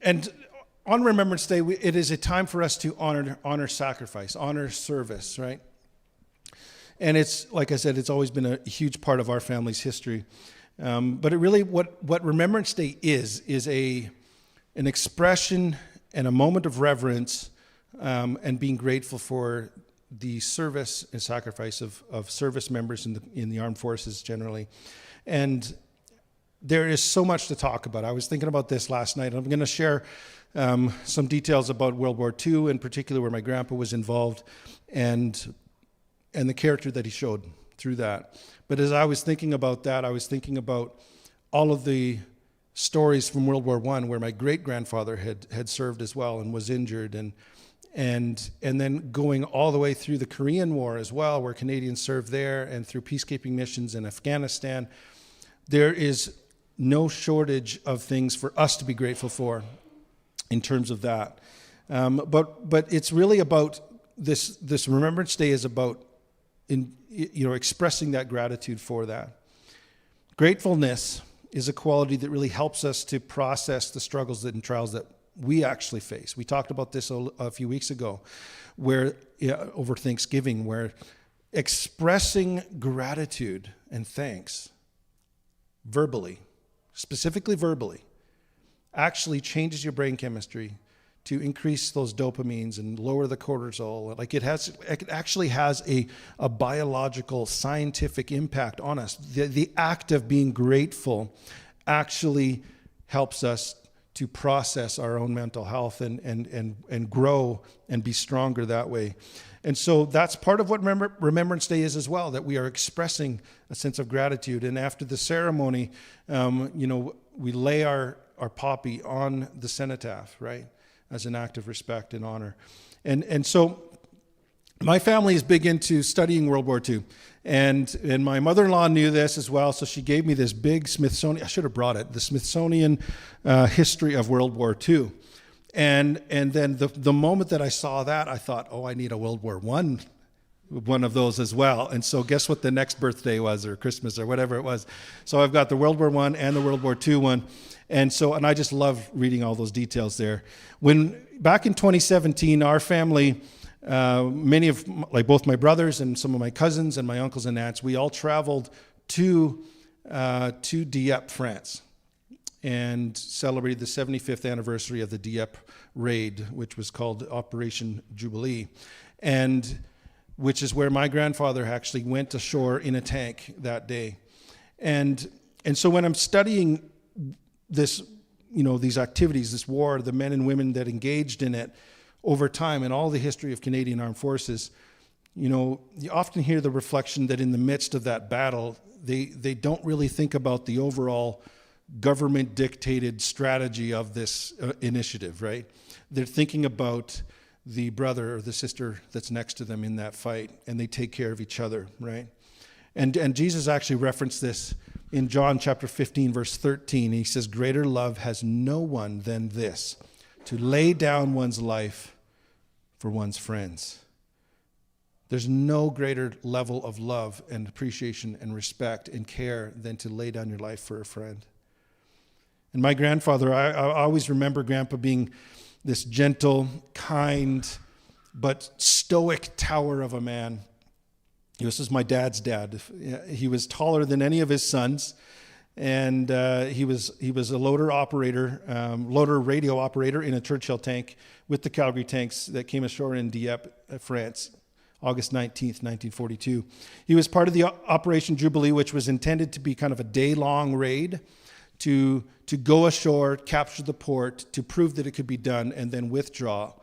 And on Remembrance Day, it is a time for us to honor sacrifice, honor service, right? And it's, like I said, it's always been a huge part of our family's history. But it really, what Remembrance Day is an expression and a moment of reverence and being grateful for the service and sacrifice of service members in the armed forces generally. And there is so much to talk about. I was thinking about this last night. I'm going to share some details about World War II, in particular where my grandpa was involved, and the character that he showed through that. But as I was thinking about that, I was thinking about all of the stories from World War I where my great-grandfather had served as well and was injured, and then going all the way through the Korean War as well, where Canadians served there, and through peacekeeping missions in Afghanistan. There is no shortage of things for us to be grateful for in terms of that. But it's really about this Remembrance Day is about expressing that gratitude for that. Gratefulness is a quality that really helps us to process the struggles and trials that we actually face. We talked about this a few weeks ago, where over Thanksgiving, where expressing gratitude and thanks verbally, specifically verbally, actually changes your brain chemistry to increase those dopamines and lower the cortisol. Like it actually has a biological, scientific impact on us. The act of being grateful actually helps us to process our own mental health and grow and be stronger that way. And so that's part of what Remembrance Day is as well, that we are expressing a sense of gratitude. And after the ceremony, we lay our poppy on the cenotaph, right, as an act of respect and honor. And so my family is big into studying World War II. And my mother-in-law knew this as well, so she gave me this big Smithsonian, I should have brought it, the Smithsonian history of World War II. And then the moment that I saw that, I thought, oh, I need a World War I one of those as well. And so guess what the next birthday was, or Christmas, or whatever it was. So I've got the World War I and the World War II one. And I just love reading all those details there. Back in 2017, our family, both my brothers and some of my cousins and my uncles and aunts, we all traveled to Dieppe, France, and celebrated the 75th anniversary of the Dieppe raid, which was called Operation Jubilee, and which is where my grandfather actually went ashore in a tank that day. And so when I'm studying this, these activities, this war, the men and women that engaged in it over time and all the history of Canadian Armed Forces, you often hear the reflection that in the midst of that battle, they don't really think about the overall government-dictated strategy of this initiative, right? They're thinking about the brother or the sister that's next to them in that fight, and they take care of each other, right? And Jesus actually referenced this in John chapter 15, verse 13. He says, "Greater love has no one than this, to lay down one's life for one's friends." There's no greater level of love and appreciation and respect and care than to lay down your life for a friend. And my grandfather, I always remember Grandpa being this gentle, kind, but stoic tower of a man. This is my dad's dad. He was taller than any of his sons, and he was a loader radio operator in a Churchill tank with the Calgary Tanks that came ashore in Dieppe, France, August 19th, 1942. He was part of the Operation Jubilee, which was intended to be kind of a day-long raid to go ashore, capture the port, to prove that it could be done, and then withdraw,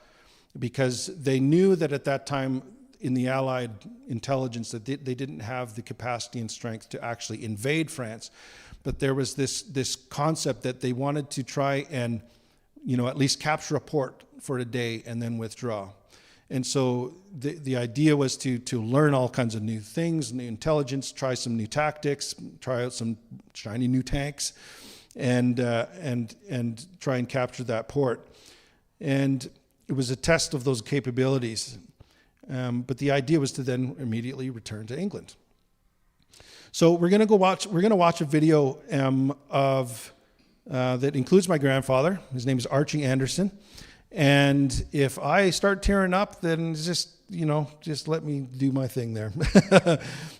because they knew that at that time in the Allied intelligence that they didn't have the capacity and strength to actually invade France. But there was this concept that they wanted to try and, at least capture a port for a day and then withdraw. And so the idea was to learn all kinds of new things, new intelligence, try some new tactics, try out some shiny new tanks, and try and capture that port. And it was a test of those capabilities. But the idea was to then immediately return to England. So we're going to watch a video of that includes my grandfather. His name is Archie Anderson. And if I start tearing up, then just let me do my thing there.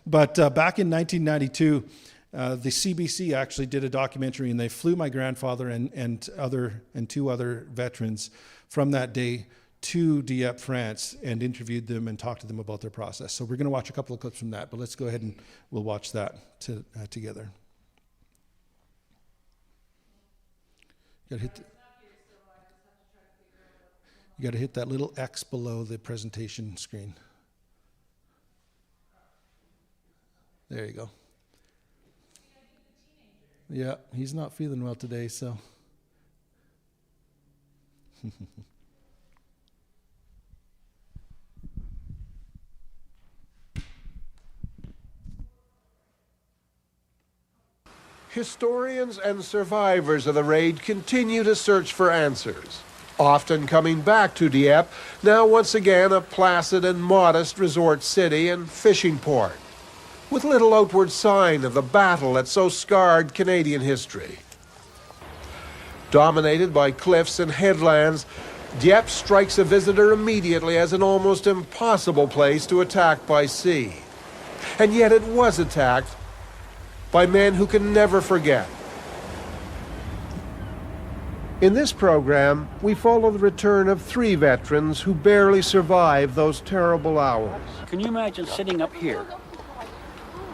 But back in 1992, the CBC actually did a documentary, and they flew my grandfather and two other veterans from that day to Dieppe, France, and interviewed them and talked to them about their process. So we're going to watch a couple of clips from that, but let's go ahead and we'll watch that together. You got to hit that little X below the presentation screen. There you go. Yeah, he's not feeling well today, so. Historians and survivors of the raid continue to search for answers, often coming back to Dieppe, now once again a placid and modest resort city and fishing port, with little outward sign of the battle that so scarred Canadian history. Dominated by cliffs and headlands, Dieppe strikes a visitor immediately as an almost impossible place to attack by sea. And yet it was attacked by men who can never forget. In this program, we follow the return of 3 veterans who barely survived those terrible hours. Can you imagine sitting up here,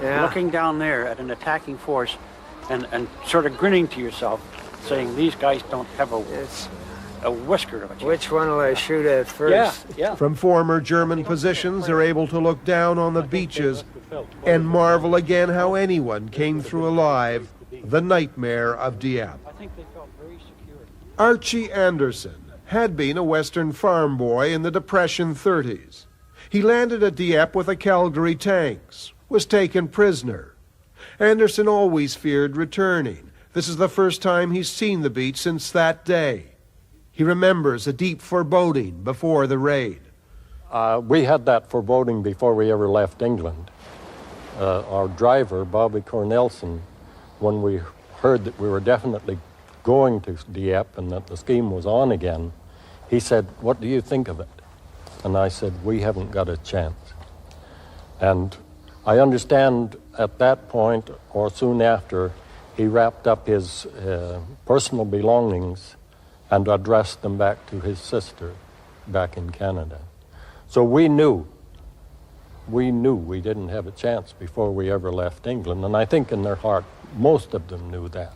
looking down there at an attacking force and sort of grinning to yourself, saying, these guys don't have a whisker of a chance. Which one will I shoot at first? Yeah. From former German positions, they're able to look down on the beaches and marvel again how anyone came through alive the nightmare of Dieppe. I think they felt very secure. Archie Anderson had been a Western farm boy in the Depression 30s. He landed at Dieppe with the Calgary Tanks, was taken prisoner. Anderson always feared returning. This is the first time he's seen the beach since that day. He remembers a deep foreboding before the raid. We had that foreboding before we ever left England. Our driver, Bobby Cornellsen, when we heard that we were definitely going to Dieppe and that the scheme was on again, he said, "What do you think of it?" And I said, "We haven't got a chance." And I understand at that point, or soon after, he wrapped up his personal belongings and addressed them back to his sister back in Canada. So we knew we didn't have a chance before we ever left England, and I think in their heart, most of them knew that.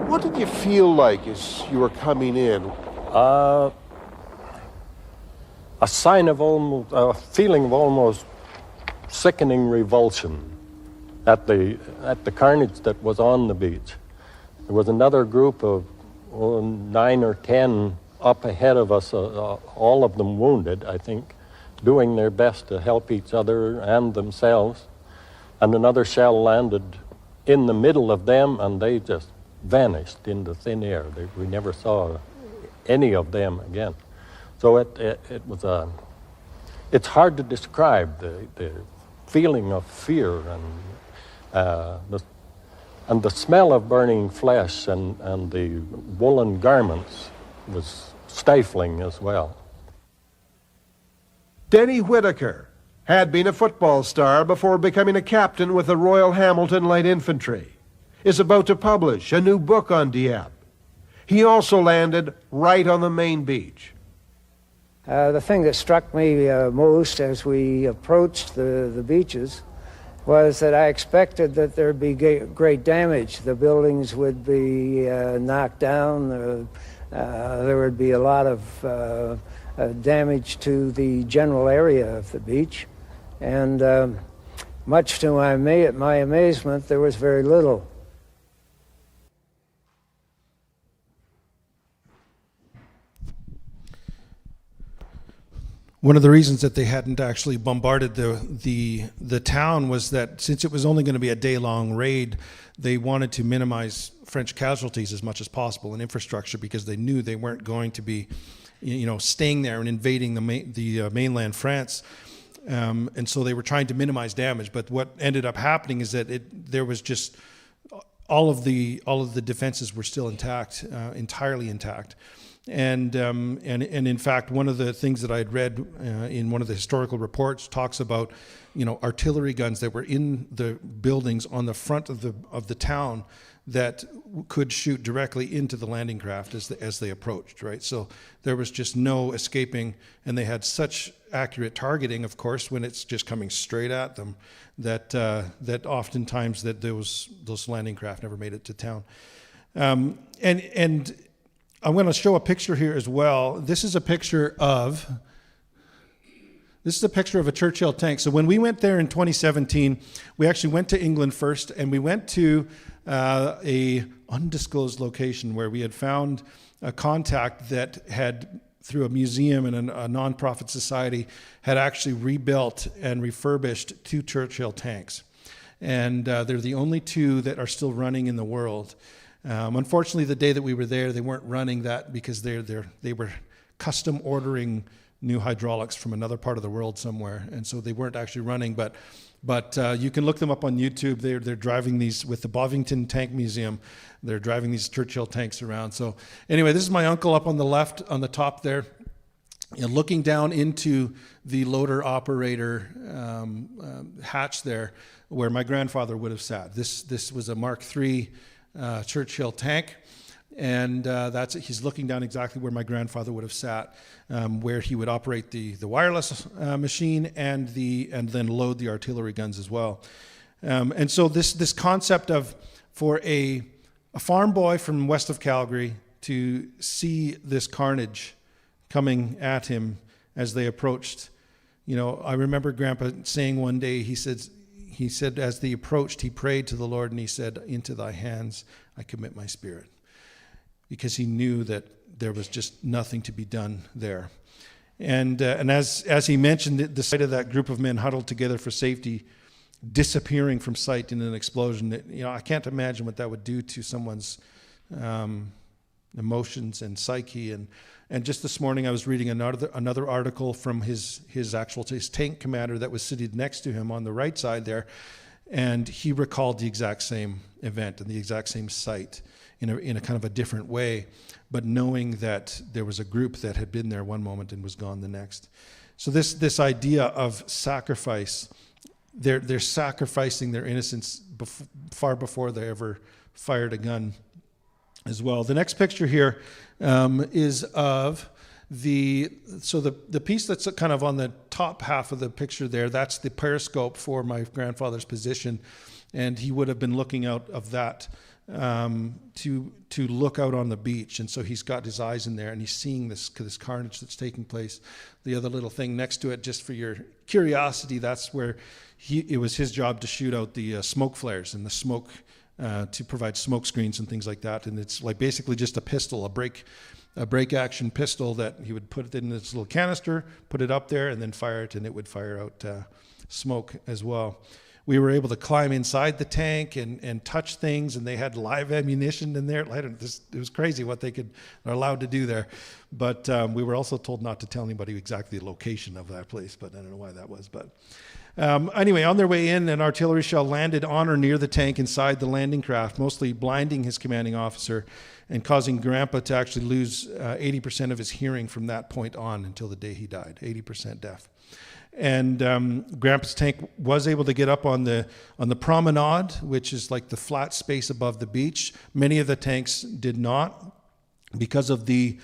What did you feel like as you were coming in? A feeling of almost sickening revulsion at the carnage that was on the beach. There was another group of 9 or 10 up ahead of us, all of them wounded, I think, doing their best to help each other and themselves. And another shell landed in the middle of them, and they just vanished into thin air. We never saw any of them again. So it's hard to describe the feeling of fear and the smell of burning flesh and the woolen garments was stifling as well. Denny Whitaker had been a football star before becoming a captain with the Royal Hamilton Light Infantry, is about to publish a new book on Dieppe. He also landed right on the main beach. The thing that struck me most as we approached the beaches was that I expected that there'd be great damage. The buildings would be knocked down. There would be a lot of damage to the general area of the beach. And much to my amazement, there was very little. One of the reasons that they hadn't actually bombarded the town was that since it was only going to be a day-long raid, they wanted to minimize French casualties as much as possible in infrastructure, because they knew they weren't going to be, staying there and invading the mainland France And so they were trying to minimize damage. But what ended up happening is that there was just all of the defenses were still intact, entirely intact. And in fact, one of the things that I had read in one of the historical reports talks about, artillery guns that were in the buildings on the front of the town that could shoot directly into the landing craft as they approached, right? So there was just no escaping, and they had such accurate targeting, of course, when it's just coming straight at them, that oftentimes that those landing craft never made it to town. And I'm going to show a picture here as well. This is a picture of a Churchill tank. So when we went there in 2017, we actually went to England first, and we went to a undisclosed location where we had found a contact that had, through a museum and a nonprofit society, had actually rebuilt and refurbished 2 Churchill tanks. And they're the only 2 that are still running in the world. Unfortunately, the day that we were there, they weren't running that because they were custom ordering new hydraulics from another part of the world somewhere, and so they weren't actually running. But you can look them up on YouTube. They're driving these with the Bovington Tank Museum. They're driving these Churchill tanks around. So anyway, this is my uncle up on the left, on the top there, looking down into the loader operator hatch there, where my grandfather would have sat. This was a Mark III Churchill tank, and he's looking down exactly where my grandfather would have sat, where he would operate the wireless machine and then load the artillery guns as well. And so this concept of, for a farm boy from west of Calgary to see this carnage coming at him as they approached, I remember Grandpa saying one day, he said as they approached, he prayed to the Lord and he said, "Into thy hands I commit my spirit," because he knew that there was just nothing to be done there. And as he mentioned, the sight of that group of men huddled together for safety, disappearing from sight in an explosion, I can't imagine what that would do to someone's emotions and psyche. And just this morning I was reading another article from his tank commander that was sitting next to him on the right side there, and he recalled the exact same event and the exact same sight in a kind of a different way, but knowing that there was a group that had been there one moment and was gone the next. So this idea of sacrifice, they're sacrificing their innocence far before they ever fired a gun as well. The next picture here is of the piece that's kind of on the top half of the picture there. That's the periscope for my grandfather's position, and he would have been looking out of that to look out on the beach. And so he's got his eyes in there, and he's seeing this carnage that's taking place. The other little thing next to it, just for your curiosity, that's where it was his job to shoot out the smoke flares and the smoke, to provide smoke screens and things like that. And it's like basically just a pistol, a break action pistol that he would put it in this little canister, put it up there, and then fire it, and it would fire out smoke as well. We were able to climb inside the tank and touch things, and they had live ammunition in there. It was crazy what they are allowed to do there. But we were also told not to tell anybody exactly the location of that place, but I don't know why that was. But anyway, on their way in, an artillery shell landed on or near the tank inside the landing craft, mostly blinding his commanding officer and causing Grandpa to actually lose 80% of his hearing from that point on until the day he died, 80% deaf. And Grandpa's tank was able to get up on the promenade, which is like the flat space above the beach. Many of the tanks did not, because of the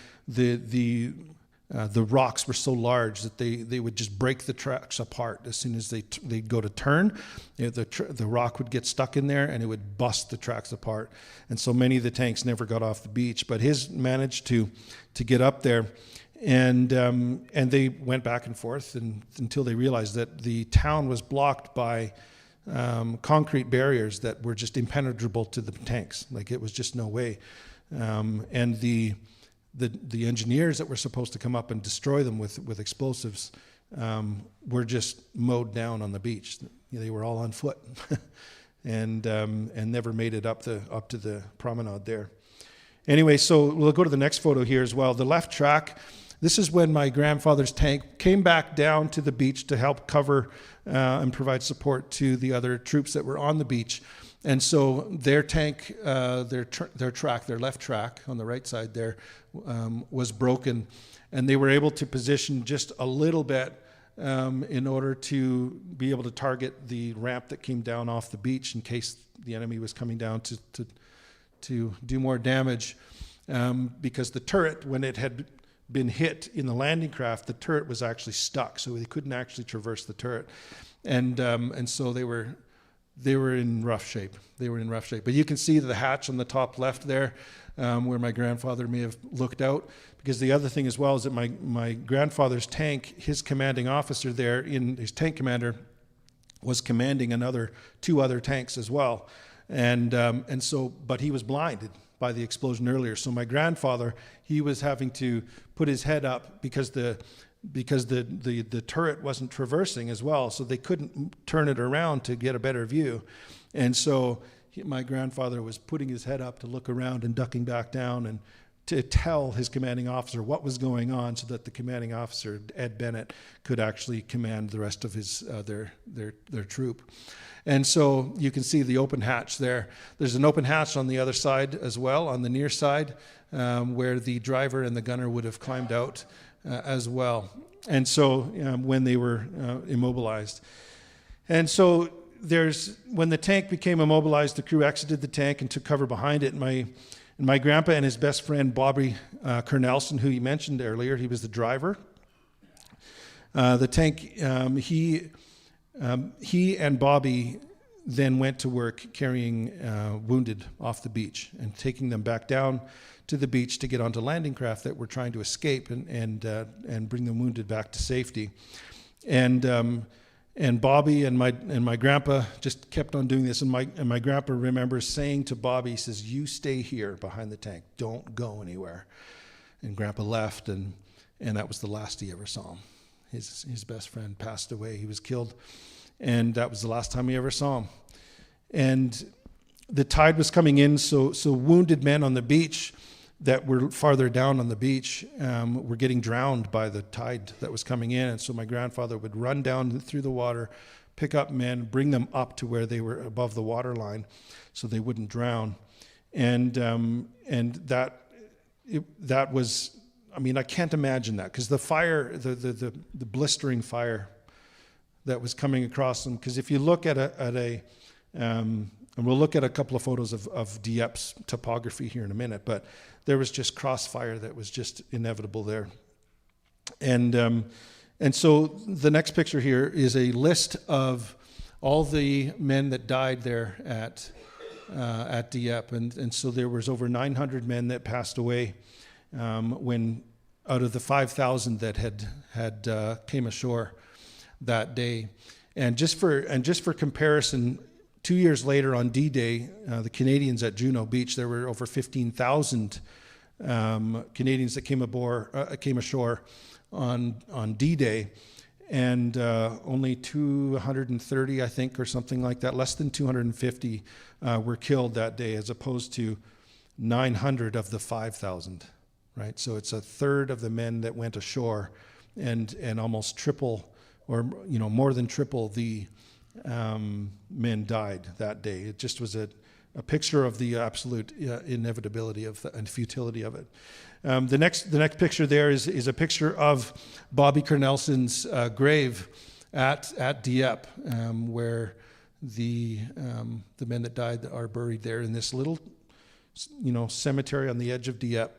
rocks were so large that they would just break the tracks apart as soon as they'd go to turn. The rock would get stuck in there and it would bust the tracks apart. And so many of the tanks never got off the beach, but his managed to get up there. And they went back and forth until they realized that the town was blocked by concrete barriers that were just impenetrable to the tanks. Like, it was just no way. And the engineers that were supposed to come up and destroy them with explosives were just mowed down on the beach. They were all on foot and never made it up to the promenade there. Anyway, so we'll go to the next photo here as well. The left track, This is when my grandfather's tank came back down to the beach to help cover and provide support to the other troops that were on the beach. And so their tank, their track, their left track on the right side there, was broken, and they were able to position just a little bit in order to be able to target the ramp that came down off the beach in case the enemy was coming down to do more damage. Because the turret, when it had been hit in the landing craft, the turret was actually stuck, so they couldn't actually traverse the turret, and so they were in rough shape. They were in rough shape. But you can see the hatch on the top left there, where my grandfather may have looked out. Because the other thing as well is that my grandfather's tank, his commanding officer there, his tank commander, was commanding two other tanks as well, and so, but he was blinded by the explosion earlier. So my grandfather, he was having to put his head up because the turret wasn't traversing as well, so they couldn't turn it around to get a better view. And so my grandfather was putting his head up to look around and ducking back down and to tell his commanding officer what was going on, so that the commanding officer, Ed Bennett, could actually command the rest of his their troop. And so you can see the open hatch there. There's an open hatch on the other side as well, on the near side, where the driver and the gunner would have climbed out as well. And so when they were immobilized. And so when the tank became immobilized, the crew exited the tank and took cover behind it. And my grandpa and his best friend, Bobby Cornellsen, who he mentioned earlier, he was the driver. The tank, he and Bobby then went to work carrying wounded off the beach and taking them back down to the beach to get onto landing craft that were trying to escape and bring the wounded back to safety. And Bobby and my grandpa just kept on doing this. And my grandpa remembers saying to Bobby, he says, "You stay here behind the tank. Don't go anywhere." And Grandpa left, and that was the last he ever saw him. His best friend passed away. He was killed, and that was the last time he ever saw him. And the tide was coming in, so wounded men on the beach that were farther down on the beach were getting drowned by the tide that was coming in. And so my grandfather would run down through the water, pick up men, bring them up to where they were above the water line so they wouldn't drown. And that was, I mean, I can't imagine that, because the fire, the blistering fire that was coming across them. Because if you look at and we'll look at a couple of photos of Dieppe's topography here in a minute, but there was just crossfire that was just inevitable there. And so the next picture here is a list of all the men that died there at Dieppe. And so there was over 900 men that passed away when out of the 5,000 that had came ashore that day. And just for comparison, 2 years later on D-Day, the Canadians at Juno Beach, there were over 15,000 Canadians that came ashore on D-Day, and only 230, I think, or something like that, less than 250 were killed that day, as opposed to 900 of the 5,000, right? So it's a third of the men that went ashore, and almost triple, or more than triple the men died that day. It just was a picture of the absolute inevitability and futility of it. The next picture there is a picture of Bobby Cornellsen's grave at Dieppe, where the men that died are buried there in this little cemetery on the edge of Dieppe.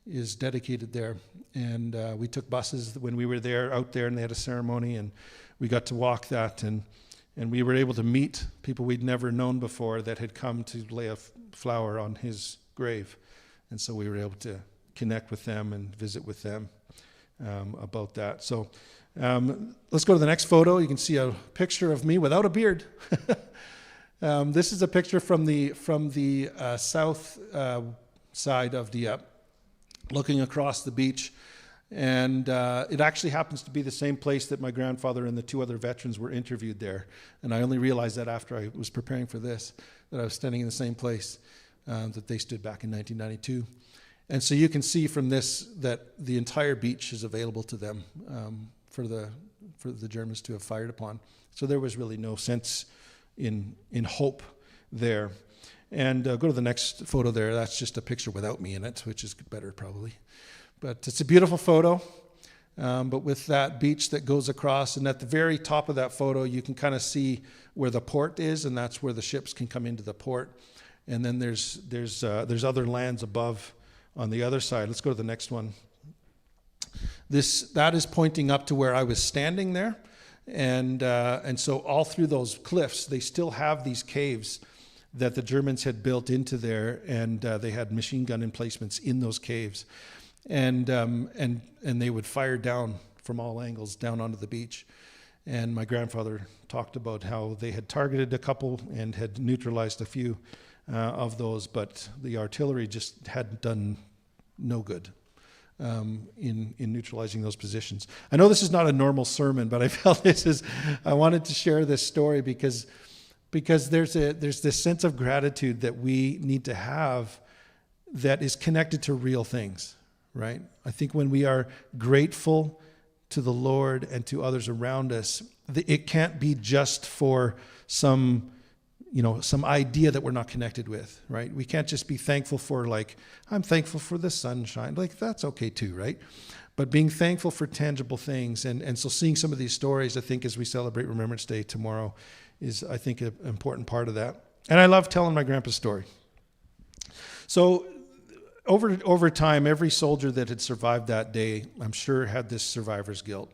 Is dedicated there, and we took buses when we were out there, and they had a ceremony, and we got to walk that, and we were able to meet people we'd never known before that had come to lay a flower on his grave, and so we were able to connect with them and visit with them about that. So let's go to the next photo. You can see a picture of me without a beard. This is a picture from the south side of Dieppe, looking across the beach, and it actually happens to be the same place that my grandfather and the two other veterans were interviewed there. And I only realized that after I was preparing for this, that I was standing in the same place that they stood back in 1992. And so you can see from this that the entire beach is available to them for the Germans to have fired upon. So there was really no sense in hope there. And go to the next photo there. That's just a picture without me in it, which is better probably. But it's a beautiful photo. But with that beach that goes across, and at the very top of that photo, you can kind of see where the port is, and that's where the ships can come into the port. And then there's other lands above on the other side. Let's go to the next one. That is pointing up to where I was standing there, and so all through those cliffs, they still have these caves that the Germans had built into there, and they had machine gun emplacements in those caves. And they would fire down from all angles down onto the beach. And my grandfather talked about how they had targeted a couple and had neutralized a few of those, but the artillery just had done no good in neutralizing those positions. I know this is not a normal sermon, but I felt I wanted to share this story because there's this sense of gratitude that we need to have that is connected to real things. Right? I think when we are grateful to the Lord and to others around us, it can't be just for some idea that we're not connected with, right? We can't just be thankful for I'm thankful for the sunshine. That's okay too, right? But being thankful for tangible things. And so seeing some of these stories, I think, as we celebrate Remembrance Day tomorrow is, I think, an important part of that. And I love telling my grandpa's story. So over time, every soldier that had survived that day, I'm sure, had this survivor's guilt.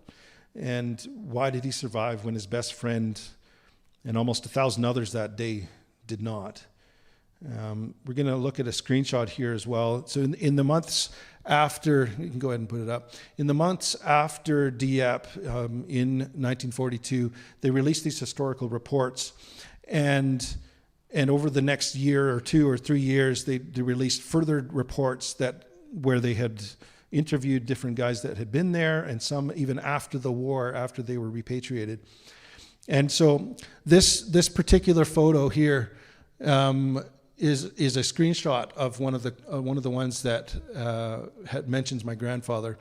And why did he survive when his best friend and almost 1,000 others that day did not? We're going to look at a screenshot here as well. So in the months after, you can go ahead and put it up. In the months after Dieppe in 1942, they released these historical reports. And over the next year or 2 or 3 years, they released further reports where they had interviewed different guys that had been there, and some even after the war, after they were repatriated. And so this particular photo here is a screenshot of one of the ones that mentions my grandfather.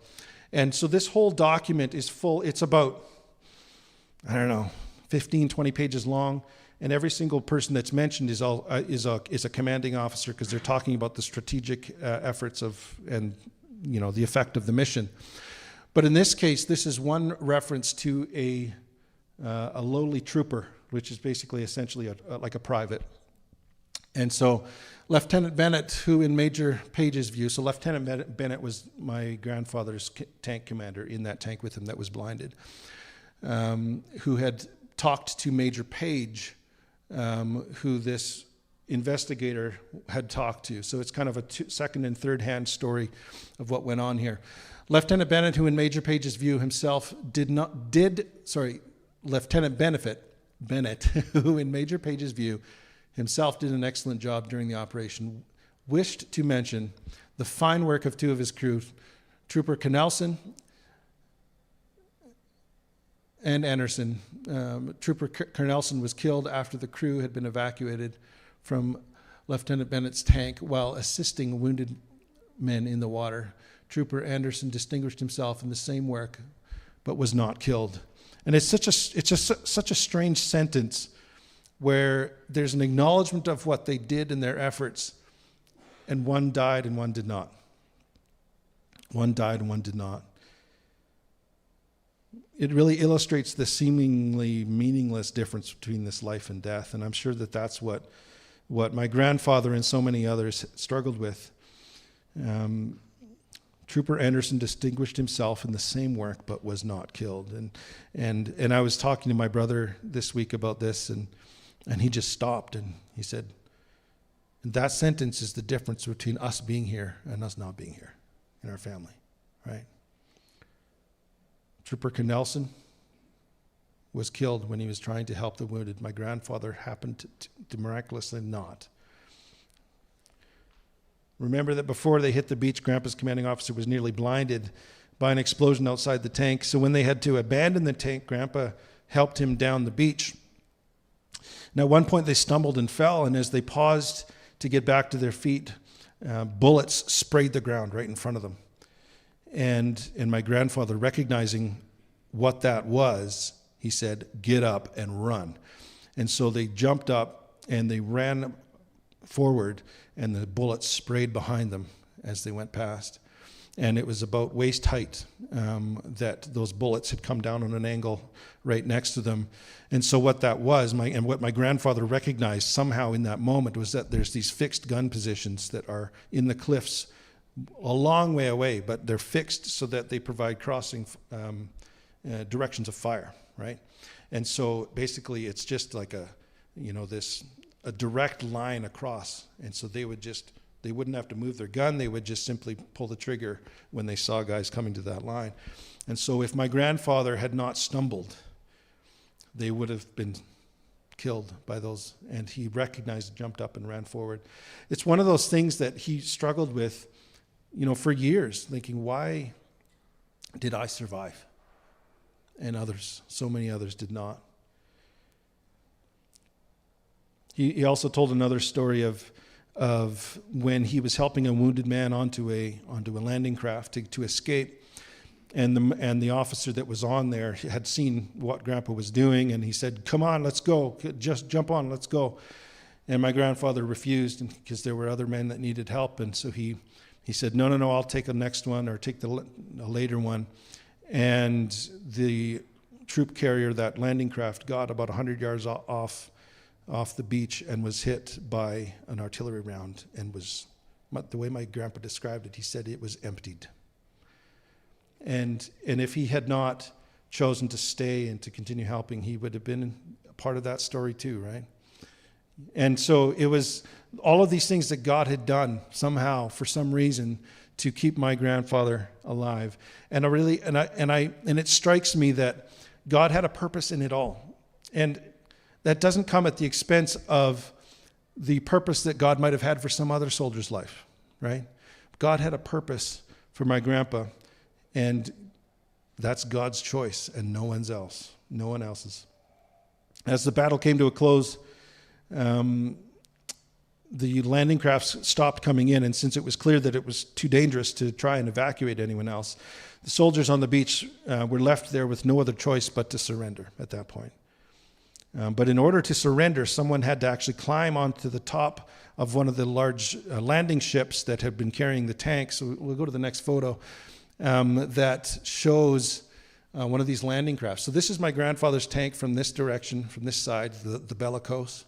And so this whole document is full. It's about, 15, 20 pages long. And every single person that's mentioned is a commanding officer, because they're talking about the strategic efforts and the effect of the mission. But in this case, this is one reference to a lowly trooper, which is basically essentially like a private. And so Lieutenant Bennett, who in Major Page's view, so Lieutenant Bennett was my grandfather's tank commander in that tank with him that was blinded, who had talked to Major Page, who this investigator had talked to. So it's kind of a second and third hand story of what went on here. Lieutenant Bennett, who in Major Page's view himself Lieutenant Bennett, who in Major Page's view himself did an excellent job during the operation, wished to mention the fine work of 2 of his crew, Trooper Cornellsen and Anderson. Trooper Cornellsen was killed after the crew had been evacuated from Lieutenant Bennett's tank while assisting wounded men in the water. Trooper Anderson distinguished himself in the same work, but was not killed. And it's just such a strange sentence where there's an acknowledgement of what they did in their efforts, and one died and one did not. One died and one did not. It really illustrates the seemingly meaningless difference between this life and death, and I'm sure that that's what my grandfather and so many others struggled with. Trooper Anderson distinguished himself in the same work but was not killed. And I was talking to my brother this week about this, and he just stopped and he said, that sentence is the difference between us being here and us not being here in our family, right? Trooper Cornellsen was killed when he was trying to help the wounded. My grandfather happened to miraculously not. Remember that before they hit the beach, Grandpa's commanding officer was nearly blinded by an explosion outside the tank. So when they had to abandon the tank, Grandpa helped him down the beach. Now, at one point they stumbled and fell, and as they paused to get back to their feet, bullets sprayed the ground right in front of them. And my grandfather, recognizing what that was, he said, "Get up and run." And so they jumped up and they ran forward, and the bullets sprayed behind them as they went past. And it was about waist height that those bullets had come down on an angle right next to them. And so what that was, what my grandfather recognized somehow in that moment, was that there's these fixed gun positions that are in the cliffs a long way away, but they're fixed so that they provide crossing directions of fire, right? And so basically it's just like a direct line across. And so they wouldn't have to move their gun. They would just simply pull the trigger when they saw guys coming to that line. And so if my grandfather had not stumbled, they would have been killed by those. And he recognized, jumped up and ran forward. It's one of those things that he struggled with, for years, thinking, why did I survive? And so many others did not. He also told another story of when he was helping a wounded man onto a landing craft to escape, and the officer that was on there had seen what Grandpa was doing, and he said, "Come on, let's go. Just jump on, let's go." And my grandfather refused because there were other men that needed help, and so he said, "No, I'll take the next one, or take a later one." And the troop carrier, that landing craft, got about 100 yards off the beach and was hit by an artillery round, and was, the way my grandpa described it, he said it was emptied. And if he had not chosen to stay and to continue helping, he would have been a part of that story too, right? And so it was all of these things that God had done somehow, for some reason, to keep my grandfather alive. And it strikes me that God had a purpose in it all. And that doesn't come at the expense of the purpose that God might have had for some other soldier's life, right? God had a purpose for my grandpa, and that's God's choice and no one else's. As the battle came to a close, the landing crafts stopped coming in, and since it was clear that it was too dangerous to try and evacuate anyone else, the soldiers on the beach were left there with no other choice but to surrender at that point. But in order to surrender, someone had to actually climb onto the top of one of the large landing ships that had been carrying the tanks. So we'll go to the next photo that shows one of these landing crafts. So this is my grandfather's tank from this direction, from this side, the bellicose.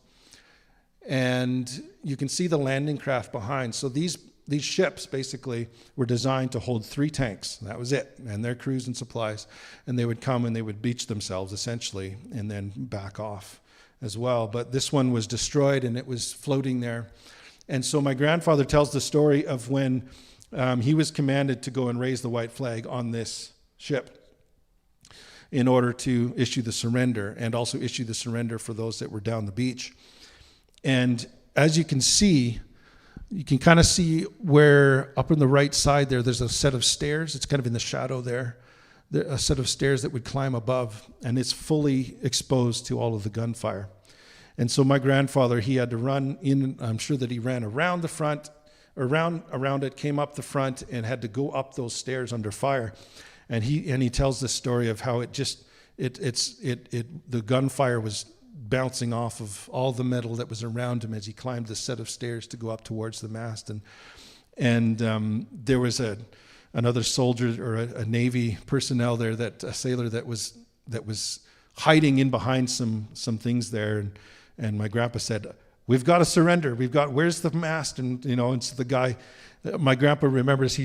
And you can see the landing craft behind. So these ships basically were designed to hold 3 tanks. That was it, and their crews and supplies. And they would come and they would beach themselves, essentially, and then back off as well. But this one was destroyed, and it was floating there. And so my grandfather tells the story of when he was commanded to go and raise the white flag on this ship in order to issue the surrender, and also issue the surrender for those that were down the beach. And as you can kind of see where up on the right side there's a set of stairs. It's kind of in the shadow there. A set of stairs that would climb above, and it's fully exposed to all of the gunfire. And so my grandfather, he had to run in. I'm sure that he ran around the front, around it, came up the front, and had to go up those stairs under fire. And he tells this story of how the gunfire was bouncing off of all the metal that was around him as he climbed the set of stairs to go up towards the mast. And there was another soldier or a Navy personnel there, a sailor that was hiding in behind some things there. And my grandpa said, "We've got to surrender. Where's the mast?" And so the guy, my grandpa remembers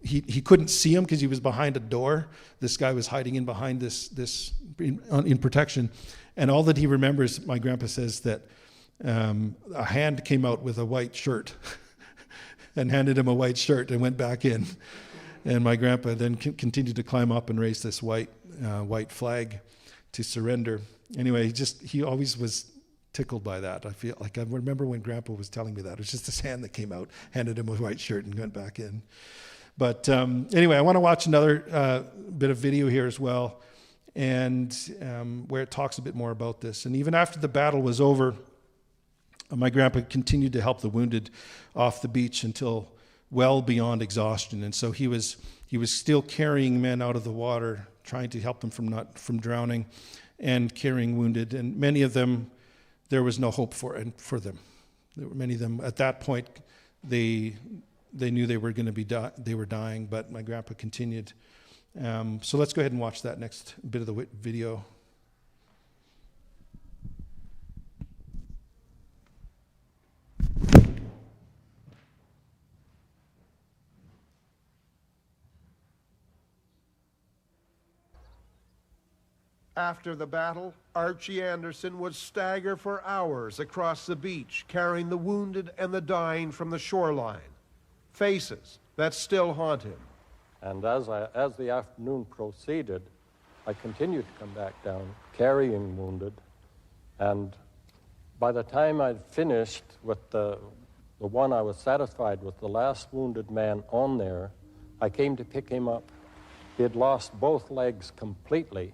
he couldn't see him because he was behind a door. This guy was hiding in behind this in protection. And all that he remembers, my grandpa says, that a hand came out with a white shirt and handed him a white shirt and went back in. And my grandpa then continued to climb up and raise this white flag to surrender. Anyway, he always was tickled by that. I remember when Grandpa was telling me that. It was just this hand that came out, handed him a white shirt, and went back in. But anyway, I want to watch another bit of video here as well, and where it talks a bit more about this. And even after the battle was over, My grandpa continued to help the wounded off the beach until well beyond exhaustion, and so he was still carrying men out of the water, trying to help them from drowning, and carrying wounded. And many of them, there was no hope for them. There were many of them at that point. They knew they were going to be they were dying, but my grandpa continued. So let's go ahead and watch that next bit of the video. After the battle, Archie Anderson would stagger for hours across the beach, carrying the wounded and the dying from the shoreline. Faces that still haunt him. And as the afternoon proceeded, I continued to come back down, carrying wounded. And by the time I'd finished with the one I was satisfied with, the last wounded man on there, I came to pick him up. He had lost both legs completely.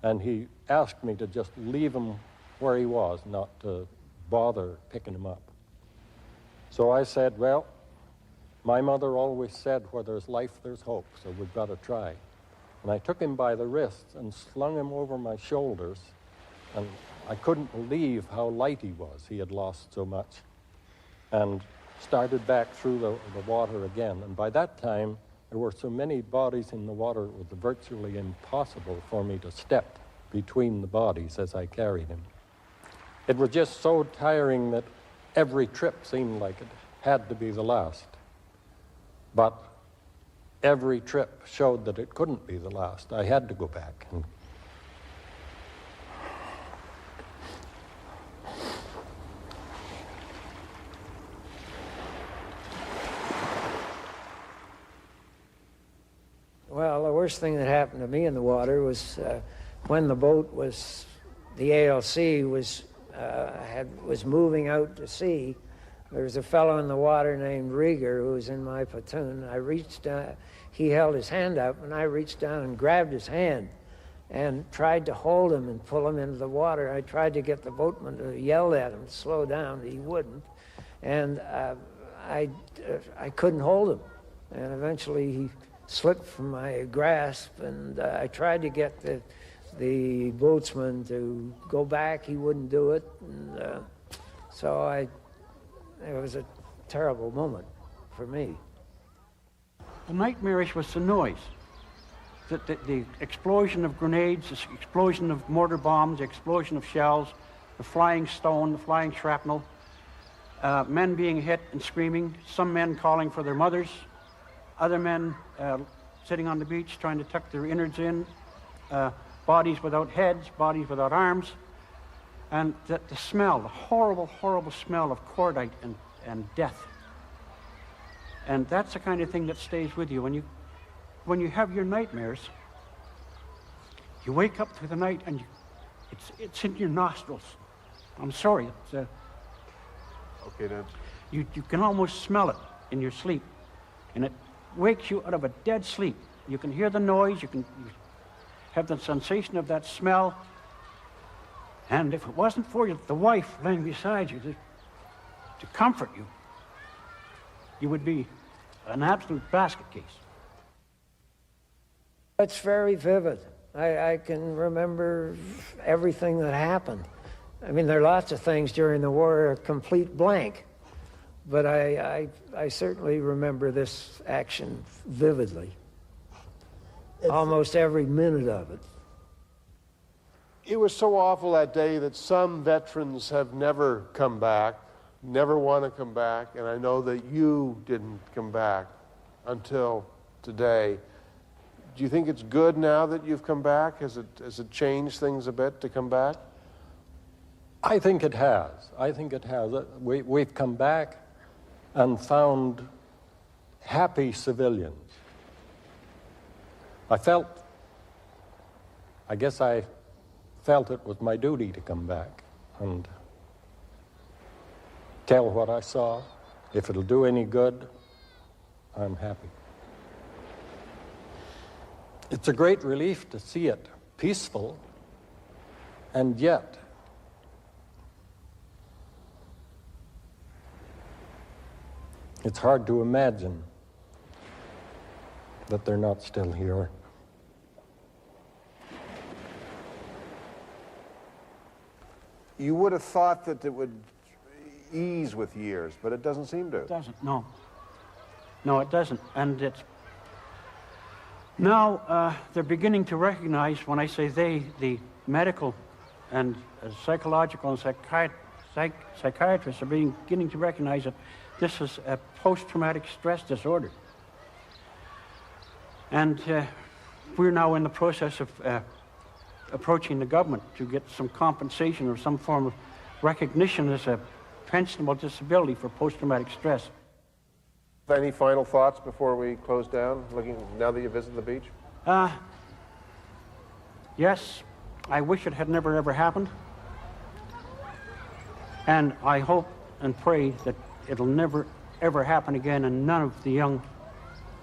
And he asked me to just leave him where he was, not to bother picking him up. So I said, well, my mother always said, where there's life, there's hope, so we've got to try. And I took him by the wrists and slung him over my shoulders, and I couldn't believe how light he was. He had lost so much. And started back through the water again. And by that time, there were so many bodies in the water, it was virtually impossible for me to step between the bodies as I carried him. It was just so tiring that every trip seemed like it had to be the last. But every trip showed that it couldn't be the last. I had to go back. Well, the worst thing that happened to me in the water was when the boat was, the ALC was moving out to sea. There was a fellow in the water named Rieger who was in my platoon. I reached down, he held his hand up, and I reached down and grabbed his hand and tried to hold him and pull him into the water. I tried to get the boatman to yell at him to slow down, but he wouldn't. And I couldn't hold him. And eventually he slipped from my grasp, and I tried to get the boatsman to go back. He wouldn't do it, and so it was a terrible moment for me. The nightmarish was the noise. The explosion of grenades, the explosion of mortar bombs, the explosion of shells, the flying stone, the flying shrapnel, men being hit and screaming, some men calling for their mothers, other men sitting on the beach trying to tuck their innards in, bodies without heads, bodies without arms, and the smell, the horrible, horrible smell of cordite and death. And that's the kind of thing that stays with you. When you have your nightmares, you wake up through the night and it's in your nostrils. I'm sorry, it's Okay, then. you can almost smell it in your sleep, and it wakes you out of a dead sleep. You can hear the noise, you have the sensation of that smell, and if it wasn't for you, the wife laying beside you to comfort you, you would be an absolute basket case. It's very vivid. I can remember everything that happened. I mean, there are lots of things during the war, a complete blank. But I certainly remember this action vividly. Almost every minute of it. It was so awful that day that some veterans have never come back, never want to come back, and I know that you didn't come back until today. Do you think it's good now that you've come back? Has it changed things a bit to come back? I think it has. I think it has. We've come back and found happy civilians. I guess I felt it was my duty to come back and tell what I saw. If it'll do any good, I'm happy. It's a great relief to see it peaceful, and yet It's hard to imagine that they're not still here. You would have thought that it would ease with years, but it doesn't seem to. It doesn't, no. No, it doesn't. And it's now they're beginning to recognize, when I say they, the medical and psychological and psychiatrists are beginning to recognize that this is a post-traumatic stress disorder. And we're now in the process of approaching the government to get some compensation or some form of recognition as a pensionable disability for post-traumatic stress. Any final thoughts before we close down, looking now that you visited the beach? Yes, I wish it had never ever happened. And I hope and pray that it'll never ever happen again, and none of the young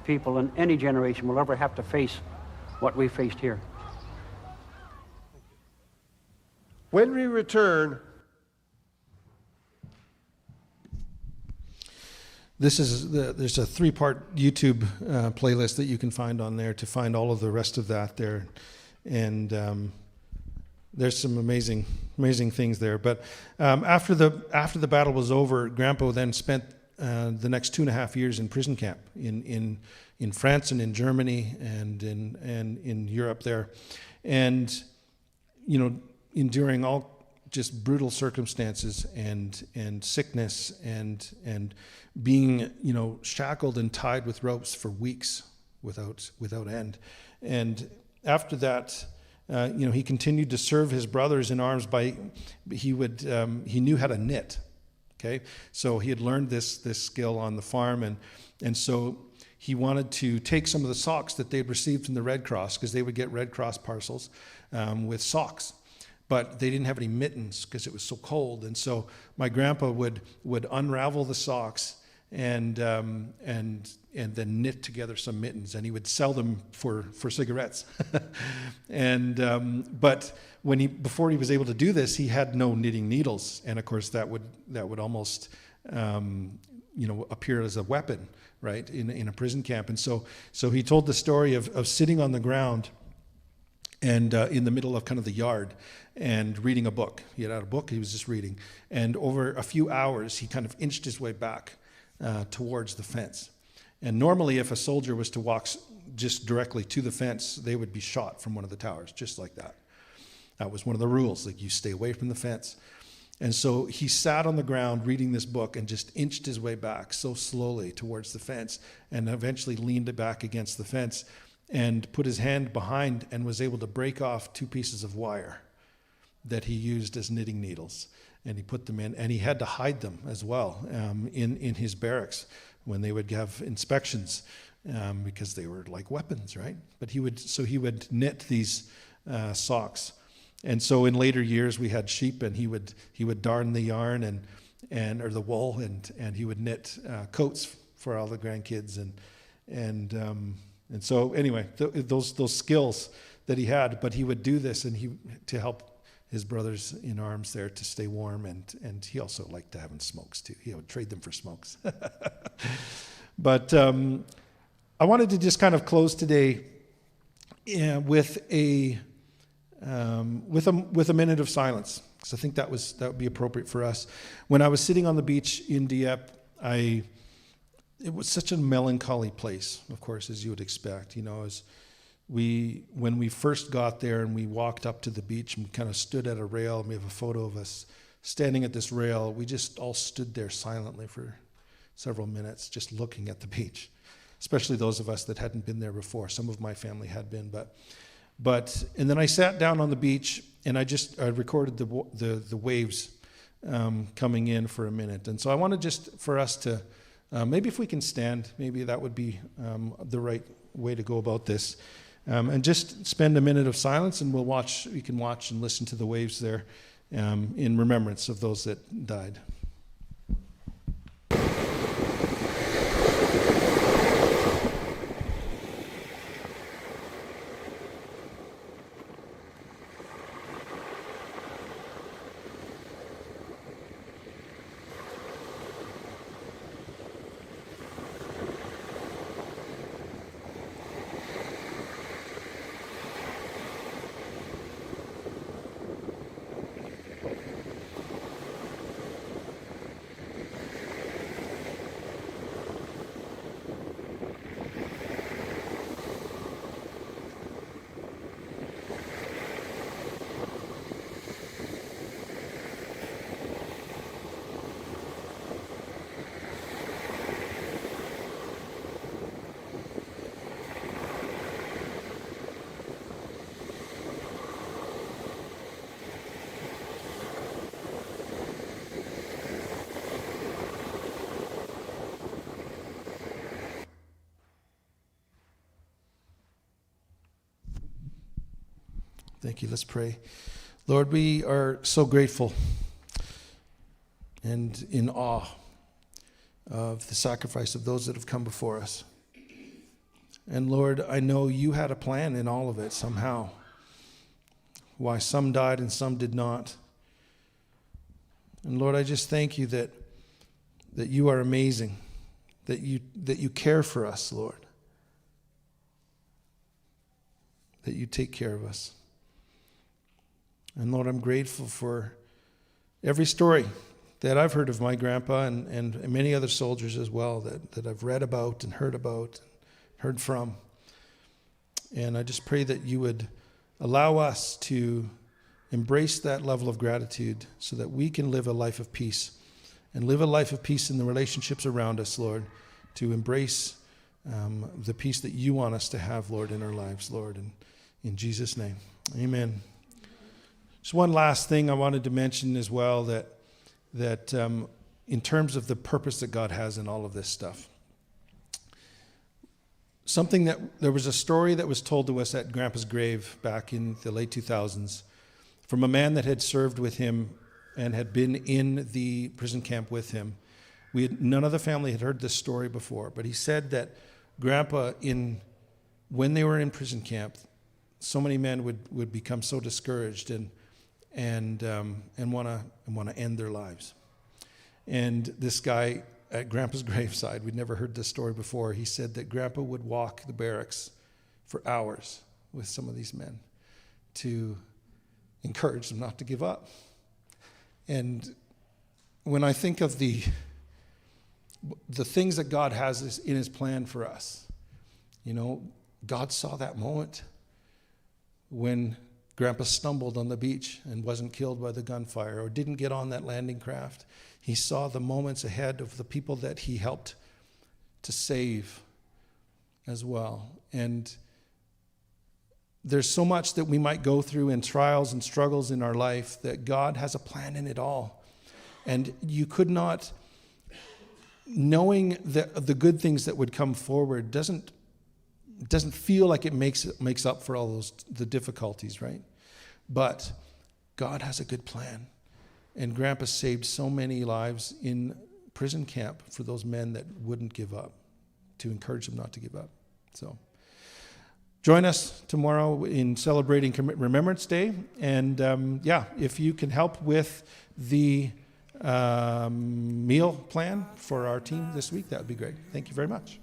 people in any generation will ever have to face what we faced here. When we return, there's a 3-part YouTube playlist that you can find on there to find all of the rest of that there, and there's some amazing things there. But after the battle was over, Grandpa then spent the next 2.5 years in prison camp in France and in Germany and in Europe there, and enduring all just brutal circumstances and sickness and being shackled and tied with ropes for weeks without end. And after that, he continued to serve his brothers in arms he knew how to knit. Okay, so he had learned this skill on the farm, and so he wanted to take some of the socks that they'd received from the Red Cross, because they would get Red Cross parcels with socks. But they didn't have any mittens because it was so cold, and so my grandpa would unravel the socks and then knit together some mittens, and he would sell them for cigarettes. But before he was able to do this, he had no knitting needles, and of course that would almost appear as a weapon, right, in a prison camp. And so he told the story of sitting on the ground and in the middle of kind of the yard and reading a book. He had a book he was just reading, and over a few hours he kind of inched his way back towards the fence. And normally if a soldier was to walk just directly to the fence, they would be shot from one of the towers, just like that. That was one of the rules, like you stay away from the fence. And so he sat on the ground reading this book and just inched his way back so slowly towards the fence, and eventually leaned it back against the fence and put his hand behind and was able to break off 2 pieces of wire that he used as knitting needles. And he put them in, and he had to hide them as well in his barracks when they would have inspections because they were like weapons, right? But he would knit these socks. And so in later years we had sheep, and he would darn the yarn or the wool, and he would knit coats for all the grandkids, and so anyway, those skills that he had. But he would do this to help his brothers in arms there to stay warm, and he also liked to having smokes too. He would trade them for smokes. But I wanted to just kind of close today with a minute of silence, because I think that would be appropriate for us. When I was sitting on the beach in Dieppe, it was such a melancholy place, of course, as you would expect. When we first got there and we walked up to the beach and we kind of stood at a rail, and we have a photo of us standing at this rail, we just all stood there silently for several minutes, just looking at the beach, especially those of us that hadn't been there before. Some of my family had been, and then I sat down on the beach, and I recorded the waves coming in for a minute. And so I wanted just for us to, maybe if we can stand, maybe that would be the right way to go about this. And just spend a minute of silence, and we can watch and listen to the waves there in remembrance of those that died. Thank you. Let's pray. Lord, we are so grateful and in awe of the sacrifice of those that have come before us. And Lord, I know you had a plan in all of it somehow. Why some died and some did not. And Lord, I just thank you that you are amazing, that you care for us, Lord, that you take care of us. And Lord, I'm grateful for every story that I've heard of my grandpa and many other soldiers as well that I've read about and heard from. And I just pray that you would allow us to embrace that level of gratitude so that we can live a life of peace and live a life of peace in the relationships around us, Lord, to embrace the peace that you want us to have, Lord, in our lives, Lord. And in Jesus' name, amen. Just one last thing I wanted to mention as well, that in terms of the purpose that God has in all of this stuff. There was a story that was told to us at Grandpa's grave back in the late 2000s from a man that had served with him and had been in the prison camp with him. None of the family had heard this story before, but he said that Grandpa, when they were in prison camp, so many men would become so discouraged and want to end their lives. And this guy at Grandpa's graveside, we'd never heard this story before, he said that Grandpa would walk the barracks for hours with some of these men to encourage them not to give up. And when I think of the things that God has in his plan for us, God saw that moment when Grandpa stumbled on the beach and wasn't killed by the gunfire or didn't get on that landing craft. He saw the moments ahead of the people that he helped to save as well. And there's so much that we might go through in trials and struggles in our life that God has a plan in it all. And you could not, knowing the good things that would come forward doesn't feel like it makes up for all the difficulties, right? But God has a good plan. And Grandpa saved so many lives in prison camp for those men that wouldn't give up, to encourage them not to give up. So join us tomorrow in celebrating Remembrance Day. And if you can help with the meal plan for our team this week, that would be great. Thank you very much.